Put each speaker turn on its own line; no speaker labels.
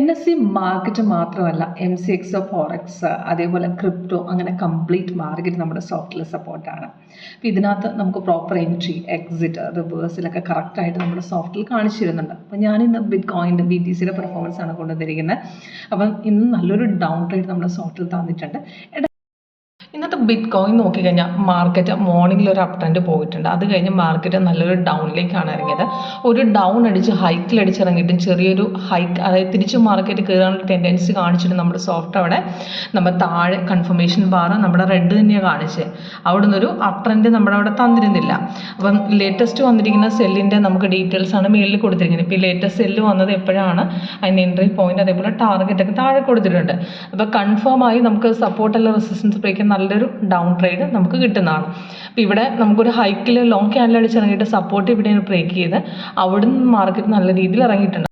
NSE market മാത്രമല്ല MCX, forex, അതേപോലെ crypto, അങ്ങനെ കംപ്ലീറ്റ് മാർക്കറ്റ് നമ്മുടെ സോഫ്റ്റ്വെയർ സപ്പോർട്ടാണ്. അപ്പോൾ ഇതിനകത്ത് നമുക്ക് പ്രോപ്പർ എൻട്രി, എക്സിറ്റ്, റിവേഴ്സിലൊക്കെ കറക്റ്റായിട്ട് നമ്മുടെ സോഫ്റ്റ്വെയർ കാണിച്ചു തരുന്നുണ്ട്. അപ്പോൾ ഞാനിന്ന് ബിറ്റ്കോയിൻ്റെ BTCയുടെ പെർഫോമൻസ് ആണ് കൊണ്ടുവന്നിരിക്കുന്നത്. അപ്പം ഇന്ന് നല്ലൊരു ഡൗൺ ട്രേഡ് നമ്മുടെ സോഫ്റ്റ്വെയർ തന്നിട്ടുണ്ട്. ഇന്നത്തെ ബിറ്റ്കോയിൻ നോക്കിക്കഴിഞ്ഞാൽ മാർക്കറ്റ് മോർണിംഗിൽ ഒരു അപ് ട്രെൻഡ് പോയിട്ടുണ്ട്. അത് കഴിഞ്ഞ് മാർക്കറ്റ് നല്ലൊരു ഡൗണിലേക്കാണ് ഇറങ്ങിയത്. ഒരു ഡൗൺ അടിച്ച് ഹൈക്കിലടിച്ച് ഇറങ്ങിയിട്ടും ചെറിയൊരു ഹൈക്ക്, അതായത് തിരിച്ച് മാർക്കറ്റ് കയറാനുള്ള ടെൻഡൻസി കാണിച്ചിട്ട് നമ്മുടെ സോഫ്റ്റ് അവിടെ നമ്മൾ താഴെ കൺഫർമേഷൻ ബാർ നമ്മുടെ റെഡ് തന്നെയാണ് കാണിച്ചത്. അവിടെ നിന്നൊരു അപ് ട്രെൻഡ് നമ്മുടെ അവിടെ തന്നിരുന്നില്ല. അപ്പം ലേറ്റസ്റ്റ് വന്നിരിക്കുന്ന സെല്ലിൻ്റെ നമുക്ക് ഡീറ്റെയിൽസ് ആണ് മേളിൽ കൊടുത്തിരിക്കുന്നത്. ഇപ്പോൾ ഈ ലേറ്റസ്റ്റ് സെല്ല് വന്നത് എപ്പോഴാണ്, അതിന് എൻട്രി പോയിന്റ് അതേപോലെ ടാർഗറ്റൊക്കെ താഴെ കൊടുത്തിട്ടുണ്ട്. അപ്പോൾ കൺഫേം ആയി നമുക്ക് സപ്പോർട്ടല്ല റെസിസ്റ്റൻസ് ബ്രേക്ക് നല്ലൊരു ഡൗൺ ട്രേഡ് നമുക്ക് കിട്ടുന്നതാണ്. അപ്പോൾ ഇവിടെ നമുക്കൊരു ഹൈക്കിൽ ലോങ് ക്യാൻഡിൽ അടിച്ചിറങ്ങിയിട്ട് സപ്പോർട്ട് ഇവിടെയാണ് ബ്രേക്ക് ചെയ്ത് അവിടെ നിന്ന് മാർക്കറ്റ് നല്ല രീതിയിൽ ഇറങ്ങിയിട്ടുണ്ട്.